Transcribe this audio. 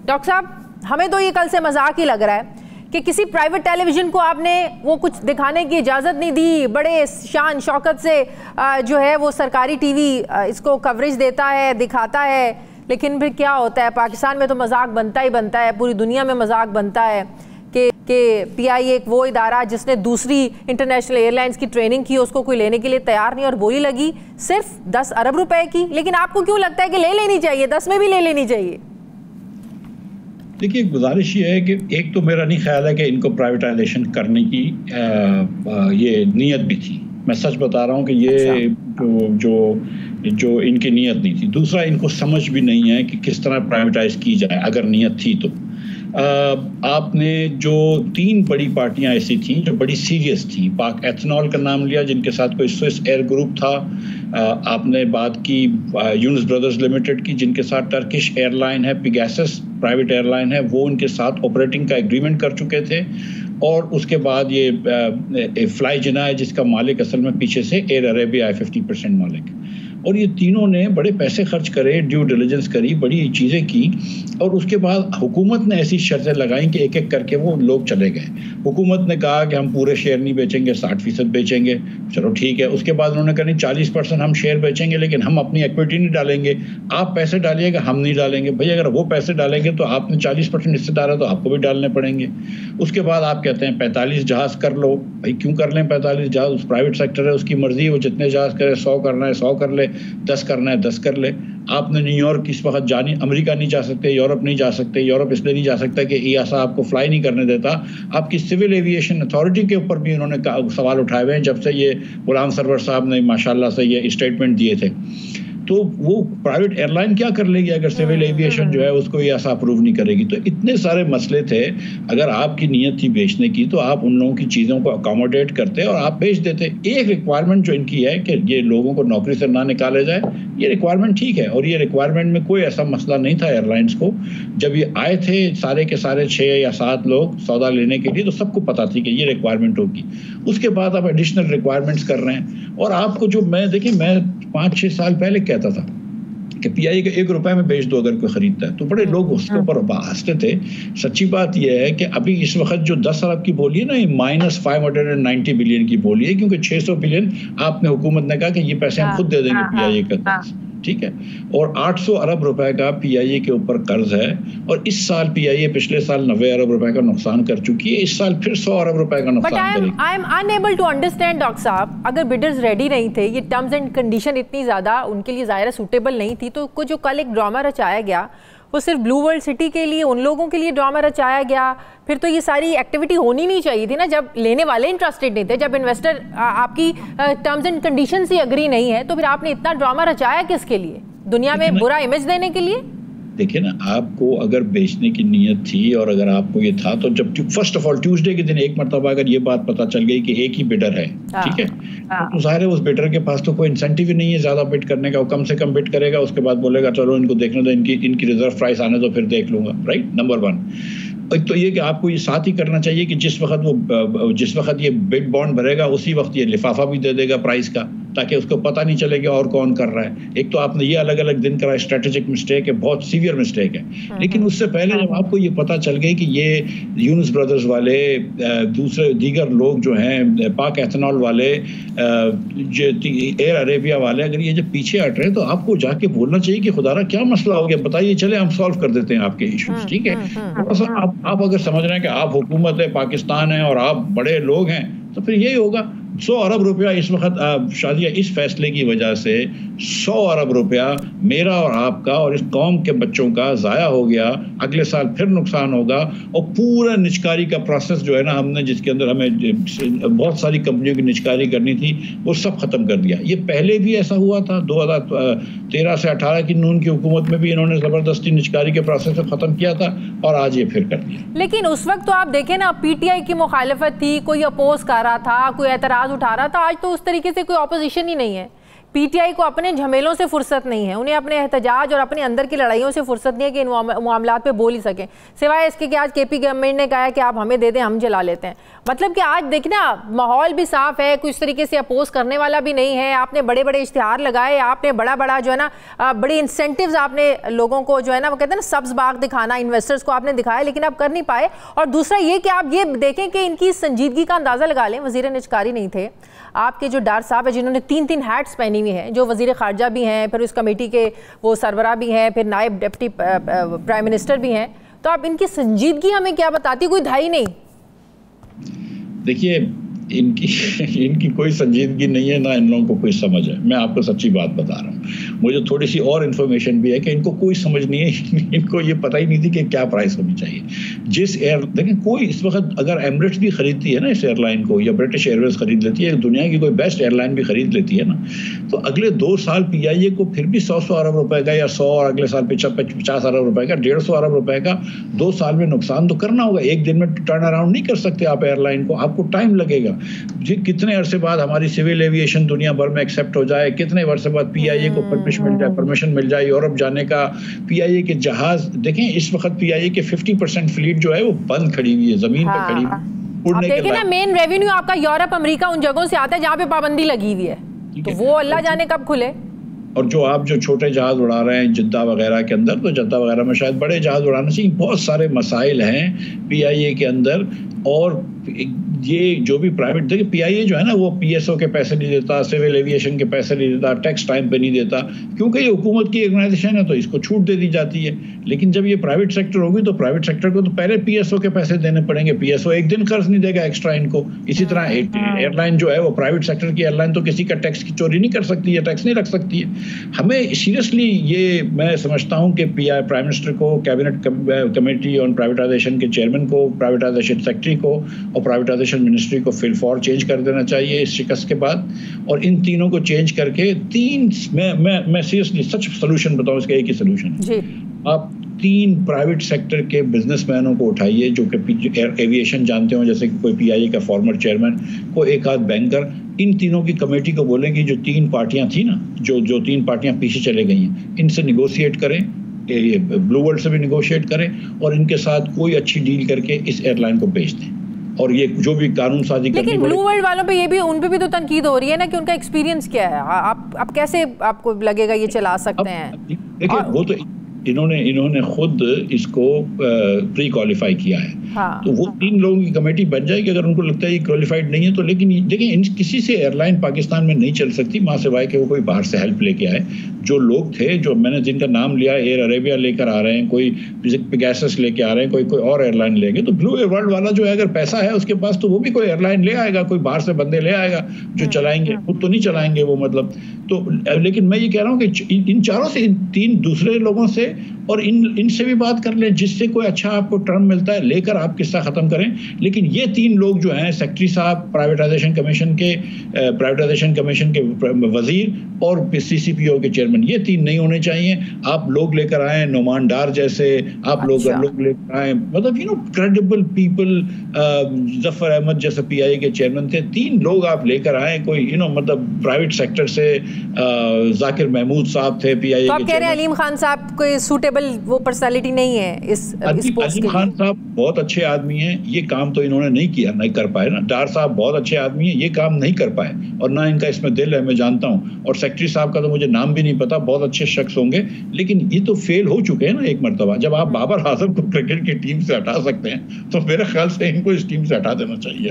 Doctor साहब, हमें तो ये कल से मजाक ही लग रहा है कि किसी प्राइवेट टेलीविजन को आपने वो कुछ दिखाने की इजाज़त नहीं दी, बड़े शान शौकत से जो है वो सरकारी टीवी इसको कवरेज देता है, दिखाता है, लेकिन फिर क्या होता है, पाकिस्तान में तो मजाक बनता ही बनता है, पूरी दुनिया में मजाक बनता है कि PIA एक वो इदारा जिसने दूसरी इंटरनेशनल एयरलाइंस की ट्रेनिंग की, उसको कोई लेने के लिए तैयार नहीं और बोली लगी सिर्फ 10 अरब रुपए की। लेकिन आपको क्यों लगता है कि ले लेनी चाहिए, 10 में भी ले लेनी चाहिए? देखिए, गुजारिश ये है कि एक तो मेरा नहीं ख्याल है कि इनको प्राइवेटाइजेशन करने की ये नीयत भी थी। मैं सच बता रहा हूँ कि ये जो इनकी नीयत नहीं थी। दूसरा, इनको समझ भी नहीं है कि किस तरह प्राइवेटाइज की जाए अगर नीयत थी तो। आपने जो 3 बड़ी पार्टियां ऐसी थी जो बड़ी सीरियस थी, पाक एथनॉल का नाम लिया जिनके साथ कोई स्विस एयर ग्रुप था, आपने बात की यूनुस ब्रदर्स लिमिटेड की जिनके साथ टर्किश एयरलाइन है, पिगासस प्राइवेट एयरलाइन है, वो उनके साथ ऑपरेटिंग का एग्रीमेंट कर चुके थे। और उसके बाद ये फ्लाई जिना है जिसका मालिक असल में पीछे से एयर अरेबिया है, 50% मालिक। और ये तीनों ने बड़े पैसे खर्च करे, ड्यू डिलिजेंस करी, बड़ी चीज़ें की, और उसके बाद हुकूमत ने ऐसी शर्तें लगाई कि एक एक करके वो लोग चले गए। हुकूमत ने कहा कि हम पूरे शेयर नहीं बेचेंगे, 60% बेचेंगे। चलो ठीक है। उसके बाद उन्होंने कहा नहीं 40% हम शेयर बेचेंगे, लेकिन हम अपनी इक्विटी नहीं डालेंगे, आप पैसे डालिएगा, हम नहीं डालेंगे। भाई अगर वो पैसे डालेंगे तो आपने 40% हिस्सेदार है तो आपको भी डालने पड़ेंगे। उसके बाद आप कहते हैं 45 जहाज़ कर लो। भाई क्यों कर लें 45 जहाज़? प्राइवेट सेक्टर है, उसकी मर्जी है, वो जितने जहाज़ करे, 100 करना है 100 कर ले, 10 करना है 10 कर ले। आपने न्यूयॉर्क इस वक्त अमेरिका नहीं जा सकते, यूरोप नहीं जा सकते। यूरोप इसलिए नहीं जा सकता कि EASA आपको फ्लाई नहीं करने देता। आपकी सिविल एविएशन अथॉरिटी के ऊपर भी उन्होंने सवाल उठाए हुए हैं जब से ये गुलाम सरवर साहब ने माशाल्लाह से ये स्टेटमेंट दिए थे। तो वो प्राइवेट एयरलाइन क्या कर लेगी अगर सिविल एविएशन जो है उसको EASA अप्रूव नहीं करेगी? तो इतने सारे मसले थे। अगर आपकी नीयत थी बेचने की तो आप उन लोगों की चीज़ों को अकोमोडेट करते और आप बेच देते। एक रिक्वायरमेंट जो इनकी है कि ये लोगों को नौकरी से ना निकाले जाए, ये रिक्वायरमेंट ठीक है, और ये रिक्वायरमेंट में कोई ऐसा मसला नहीं था एयरलाइंस को। जब ये आए थे सारे के सारे 6 या 7 लोग सौदा लेने के लिए, तो सबको पता थी कि ये रिक्वायरमेंट होगी। उसके बाद आप एडिशनल रिक्वायरमेंट्स कर रहे हैं। और आपको जो मैं 5-6 साल पहले कहता था कि PIA के 1 रुपए में बेच दो अगर कोई खरीदता है, तो बड़े लोग उसके ऊपर हंसते थे। सच्ची बात यह है कि अभी इस वक्त जो 10 अरब की बोली है ना, ये -590 बिलियन की बोली है, क्योंकि 600 बिलियन आपने हुकूमत ने कहा कि ये पैसे हम खुद दे देंगे PIA का, ठीक है। और 800 अरब रुपए का PIA के ऊपर कर्ज है, और इस साल PIA पिछले साल 90 अरब रुपए का नुकसान कर चुकी है, इस साल फिर 100 अरब रुपए का नुकसान करेगी। I am unable to understand doctor साहब, अगर बिडर्स रेडी नहीं थे, ये टर्म्स एंड कंडीशन इतनी ज्यादा उनके लिए ज़ाहिर सूटेबल नहीं थी, तो जो कल एक ड्रामा रचाया गया वो सिर्फ ब्लू वर्ल्ड सिटी के लिए, उन लोगों के लिए ड्रामा रचाया गया। फिर तो ये सारी एक्टिविटी होनी नहीं चाहिए थी ना, जब लेने वाले इंटरेस्टेड नहीं थे, जब इन्वेस्टर आपकी टर्म्स एंड कंडीशन से एग्री नहीं है, तो फिर आपने इतना ड्रामा रचाया किसके लिए? दुनिया में बुरा इमेज देने के लिए? देखिए ना, आपको अगर बेचने की नीयत थी और अगर आपको ये था, तो जब फर्स्ट ऑफ ऑल ट्यूसडे के दिन एक मरतबा अगर ये बात पता चल गई कि एक ही बिडर है, ठीक है, तो ज़ाहिर है उस बिडर के पास तो कोई इंसेंटिव ही नहीं है ज़्यादा बिड करने का। वो कम से कम बिड करेगा, उसके बाद बोलेगा चलो इनको देखने दो, इनकी रिजर्व प्राइस आने दो, फिर देख लूंगा। Right, number 1। एक तो ये कि आपको ये साथ ही करना चाहिए कि जिस वक्त ये बिड बॉन्ड भरेगा उसी वक्त ये लिफाफा भी दे देगा प्राइस का, ताकि उसको पता नहीं चलेगा और कौन कर रहा है। एक तो आपने ये अलग अलग दिन करा, स्ट्रेटेजिक मिस्टेक है, बहुत सीवियर मिस्टेक है। लेकिन उससे पहले जब आपको ये पता चल गई कि ये यूनुस ब्रदर्स वाले, दूसरे दीगर लोग जो हैं, पाक एथनॉल वाले, एयर अरेबिया वाले, अगर ये जब पीछे हट रहे हैं, तो आपको जाके बोलना चाहिए कि खुदारा क्या मसला हो गया, बताइए, चले हम सॉल्व कर देते हैं आपके इश्यूज, ठीक है। थोड़ा सा आप अगर समझ रहे हैं कि आप हुकूमत है, पाकिस्तान है और आप बड़े लोग हैं, तो फिर यही होगा। 100 अरब रुपया इस वक्त शादिया इस फैसले की वजह से 100 अरब रुपया मेरा और आपका और इस कौम के बच्चों का ज़ाया हो गया। अगले साल फिर नुकसान होगा, और पूरा निचकारी का प्रोसेस जो है ना, हमने जिसके अंदर हमें बहुत सारी कंपनियों की निचकारी करनी थी, वो सब ख़त्म कर दिया। ये पहले भी ऐसा हुआ था, 2013 से 18 की नून की हुकूमत में भी इन्होंने ज़बरदस्ती निचकारी के प्रोसेस को ख़त्म किया था, और आज ये फिर कर दिया। लेकिन उस वक्त तो आप देखें ना, PTI की मुखालफत थी, कोई अपोज कर रहा था, कोई एतराज़ उठा रहा था। आज तो उस तरीके से कोई ऑपोजिशन ही नहीं है। पीटीआई को अपने झमेलों से फुर्सत नहीं है, उन्हें अपने एहतजाज और अपने अंदर की लड़ाइयों से फुर्सत नहीं है कि इन मामलात पे बोल ही सकें, सिवाय इसके कि आज केपी गवर्नमेंट ने कहा है कि आप हमें दे दें, हम चला लेते हैं। मतलब कि आज देखिए ना, माहौल भी साफ है, कुछ तरीके से अपोज करने वाला भी नहीं है। आपने बड़े बड़े इश्तिहार लगाए, आपने बड़ा जो है ना बड़ी इंसेंटिव्स आपने लोगों को जो है ना, वो कहते हैं ना सब्ज बाग दिखाना, इन्वेस्टर्स को आपने दिखाया, लेकिन आप कर नहीं पाए। और दूसरा ये कि आप ये देखें कि इनकी संजीदगी का अंदाजा लगा लें, वजीर निजकारी नहीं थे आपके जो डार साहब है, जिन्होंने 3 हैट्स पहनी हुई हैं, जो वजीर खारजा भी हैं, फिर उस कमेटी के वो सरबरा भी हैं, फिर नायब डिप्टी प्राइम मिनिस्टर भी हैं, तो आप इनकी संजीदगी हमें क्या बताती? कोई धाई नहीं। देखिए, इनकी कोई संजीदगी नहीं है, ना इन लोगों को कोई समझ है। मैं आपको सच्ची बात बता रहा हूँ। मुझे थोड़ी सी और इन्फॉर्मेशन भी है कि इनको कोई समझ नहीं है। इनको ये पता ही नहीं थी कि क्या प्राइस होनी चाहिए। देखिए, कोई इस वक्त अगर एमिरेट्स भी खरीदती है ना इस एयरलाइन को, या ब्रिटिश एयरवेज खरीद लेती है, दुनिया की कोई बेस्ट एयरलाइन भी खरीद लेती है ना, तो अगले 2 साल पीआईए को फिर भी 100 अरब रुपए का, या 100 और अगले साल 50 अरब रुपए का, 150 अरब रुपए का 2 साल में नुकसान तो करना होगा। एक दिन में टर्न अराउंड नहीं कर सकते आप एयरलाइन को, आपको टाइम लगेगा। कितने अरसे बाद हमारी सिविल एविएशन दुनिया भर में एक्सेप्ट हो जाए, कितने वर्ष बाद पीआईए को परमिशन मिल जाए यूरोप जाने का। पीआईए के जहाज देखें, इस वक्त पीआईए के 50% फ्लीट जो है वो बंद खड़ी हुई है, जमीन पे खड़ी हुई। आप देखिए ना, मेन रेवेन्यू आपका यूरोप अमेरिका उन जगहों से आता है जहाँ पे पाबंदी लगी हुई है, तो वो अल्लाह जाने कब खुले। और जो आप जो छोटे जहाज उड़ा रहे हैं जिद्दा वगैरह के अंदर, तो जिद्दा वगैरह में शायद बड़े जहाज उड़ाने से बहुत सारे मसाइल हैं पीआईए के अंदर। और ये जो भी प्राइवेट, देखिए पीआईए जो है ना, वो पीएसओ के पैसे नहीं देता, सिविल एविएशन के पैसे नहीं देता, टैक्स टाइम पे नहीं देता, क्योंकि ये हुकूमत की ऑर्गेनाइजेशन है तो इसको छूट दे दी जाती है। लेकिन जब ये प्राइवेट सेक्टर होगी तो प्राइवेट सेक्टर को तो पहले पीएसओ के पैसे देने पड़ेंगे। पीएसओ एक दिन खर्च नहीं देगा एक्स्ट्रा इनको। इसी तरह एयरलाइन जो है वो प्राइवेट सेक्टर की एयरलाइन तो किसी का टैक्स की चोरी नहीं कर सकती है, टैक्स नहीं रख सकती है। हमें सीरियसली ये मैं समझता हूँ कि प्राइम मिनिस्टर को, कैबिनेट कमेटी ऑन प्राइवेटाइजेशन के चेयरमैन को, प्राइवेटाइजेशन सेक्रेटरी को और प्राइवेटाइजेशन मिनिस्ट्री को फिल फॉर चेंज कर देना चाहिए इस शिकस्त के बाद। और इन तीनों को चेंज करके मैं सीरियसली सच सोल्यूशन बताऊं, इसका एक ही सोल्यूशन है। आप 3 प्राइवेट सेक्टर के बिजनेसमैनों को उठाइए जो कि एविएशन जानते हो, जैसे कि कोई पीआईए का फॉर्मर चेयरमैन, कोई एक आध बैंकर, इन तीनों की कमेटी को बोलें कि जो 3 पार्टियां थी ना, जो 3 पार्टियां पीछे चले गई हैं, इनसे निगोशिएट करें, ये ब्लू वर्ल्ड से भी निगोशिएट करें और इनके साथ कोई अच्छी डील करके इस एयरलाइन को बेच दें। और ये जो भी कानून साजी करनी, लेकिन ब्लू वर्ल्ड वालों पे ये भी, उन पे भी तो तनकीद हो रही है ना कि उनका एक्सपीरियंस क्या है। आप कैसे, आपको लगेगा ये चला सकते हैं? देखिए, वो तो इन्होंने खुद इसको प्री क्वालिफाई किया है। हाँ, तो वो 3 लोगों की कमेटी बन जाएगी अगर उनको लगता है क्वालिफाइड नहीं है तो। लेकिन देखिए, किसी से एयरलाइन पाकिस्तान में नहीं चल सकती मां सिवाय के वो कोई बाहर से हेल्प लेके आए। जो लोग थे, जो मैंने जिनका नाम लिया, एयर अरेबिया लेकर आ रहे हैं, कोई पेगासस लेके आ रहे हैं, कोई और एयरलाइन लेंगे, तो ब्लू वर्ल्ड वाला जो है अगर पैसा है उसके पास तो वो भी कोई एयरलाइन ले आएगा, कोई बाहर से बंदे ले आएगा जो चलाएंगे, खुद तो नहीं चलाएंगे वो, मतलब। तो लेकिन मैं ये कह रहा हूँ कि इन चारों से, इन 3 दूसरे लोगों से और इनसे भी बात कर लें, जिससे कोई अच्छा आपको टर्म मिलता है लेकर आप किस्सा खत्म करें। लेकिन ये 3 लोग जो हैं, सेक्रेटरी साहब, प्राइवेटाइजेशन कमीशन के वजीर और सीसीपीओ के चेयरमैन, ये 3 नहीं होने चाहिए। आप लोग लेकर आए नोमान डार जैसे, आप लोग लेकर आए, मतलब क्रेडिबल पीपल, जफर अहमद जैसे पीआईए के चेयरमैन थे, 3 लोग आप लेकर आए, कोई मतलब प्राइवेट सेक्टर से जाकिर महमूद साहब थे पीआईए के। आप कह रहे हैं अलीम खान साहब कोई सूटेबल वो पर्सनालिटी नहीं है इस पोस्ट के? अलीम खान साहब बहुत अच्छे आदमी हैं, ये काम तो इन्होंने नहीं कर पाए ना। डार साहब बहुत अच्छे आदमी हैं, ये काम नहीं कर पाए, और ना इनका इसमें दिल है, मैं जानता हूं। और सेक्रेटरी साहब का तो मुझे नाम भी नहीं पता, बहुत अच्छे शख्स होंगे, लेकिन ये तो फेल हो चुके हैं ना एक मरतबा। जब आप बाबर आजम को क्रिकेट की टीम से हटा सकते हैं तो मेरे ख्याल से इनको इस टीम से हटा देना चाहिए।